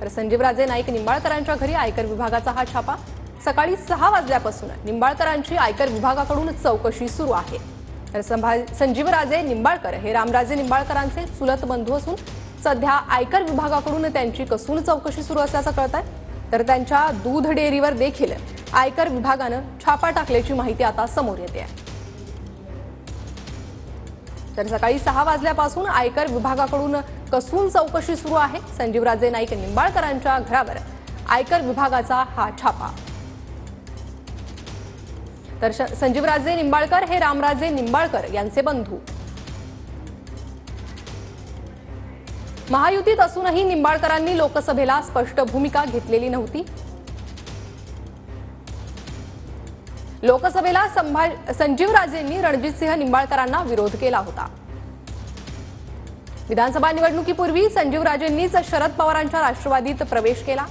तर संजीवराजे नाईक निंबाळकरांच्या घरी आयकर विभागाचा हा छापा। सकाळी 6 वाजल्यापासून निंबाळकरांची आयकर विभागाकडून चौकशी सुरू आहे। तर संजीवराजे निंबाळकर हे रामराजे निंबाळकरांचे चुलत बंधू असून सध्या आयकर विभागाकडून त्यांची कसून चौकशी सुरू असल्याचं कळतंय। तर त्यांच्या दूध डेअरीवर देखील आयकर विभागाने छापा टाकल्याची माहिती आता समोर येते आहे। तर सकाळी 6 वाजल्यापासून आयकर विभागाकडून कसून चौकशी सुरू आहे। संजीवराजे नाईक निंबाळकरांच्या घरावर आयकर विभागाचा हा छापा। तर संजीवराजे निंबाळकर हे रामराजे निंबाळकर यांचे बंधू। महायुतीत असूनही निंबाळकरांनी लोकसभेला स्पष्ट भूमिका घेतलेली नव्हती। लोकसभेला संजीवराजेंनी रणजितसिंह निंबाळकरांना विरोध केला होता। विधानसभा निवडणुकीपूर्वी संजीवराजेंनीच शरद पवारांच्या राष्ट्रवादीत प्रवेश केला।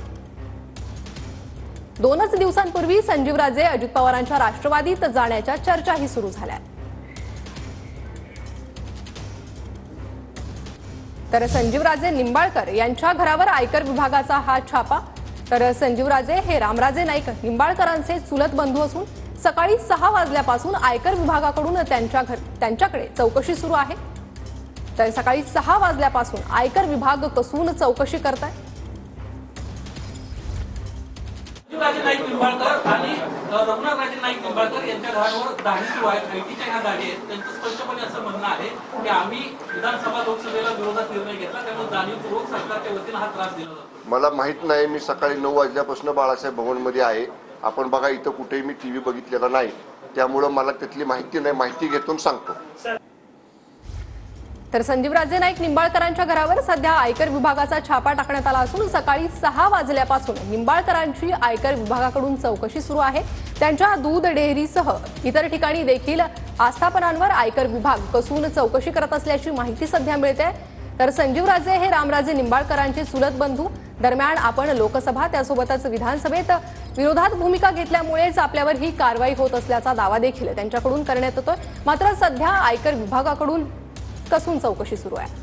2च दिवसांपूर्वी संजीवराजे अजित पवारांच्या राष्ट्रवादीत जाण्याच्या चर्चाही सुरू झाल्या। तर संजीवराजे निंबाळकर यांच्या घरावर आयकर विभागाचा हा छापा। तर संजीवराजे हे रामराजे नाईक निंबाळकरांचे चुलत बंधू असून सकाळी 6 वाजल्यापासून आयकर विभागाकडून त्यांच्याकडे चौकशी सुरू आहे। तर सकाळी 6 वाजल्यापासून आयकर विभाग कसून चौकशी करत आहे। संजीवराजे नाईक निंबाळकर आणि रघुनाथराजे नाईक निंबाळकर यांच्या घरावर दाढी सुरू आहे। आयटीच्या ह्या दाढी आहेत। त्यांचं स्पष्टपणे असं म्हणणं आहे की आम्ही विधानसभा लोकसभेला विरोधात निर्णय घेतला, त्यामुळे जाणीवपूर्वक सरकारच्या वतीने हा त्रास दिला जातो। मला माहित नाही, मी सकाळी 9 वाजल्यापासून बाळासाहेब भवनमध्ये आहे। आपण बघा, इथं कुठेही मी टीव्ही बघितलेला नाही, त्यामुळे मला त्यातली माहिती नाही। माहिती घेऊन सांगतो। तर संजीवराजे नाईक निंबाळकरांच्या घरावर सध्या आयकर विभागाचा छापा टाकण्यात आला असून सकाळी 6 वाजल्यापासून निंबाळकरांची आयकर विभागाकडून चौकशी सुरू आहे। त्यांच्या दूध डेअरीसह इतर ठिकाणी देखील आस्थापनांवर आयकर विभाग कसून चौकशी करत असल्याची माहिती सध्या मिळते। तर संजीवराजे हे रामराजे निंबाळकरांचे चुलत बंधू। दरम्यान आपण लोकसभा त्यासोबतच विधानसभेत विरोधात भूमिका घेतल्यामुळेच आपल्यावर ही कारवाई होत असल्याचा दावा देखील त्यांच्याकडून करण्यात येतोय। मात्र सध्या आयकर विभागाकडून कसून चौकशी सुरू आहे।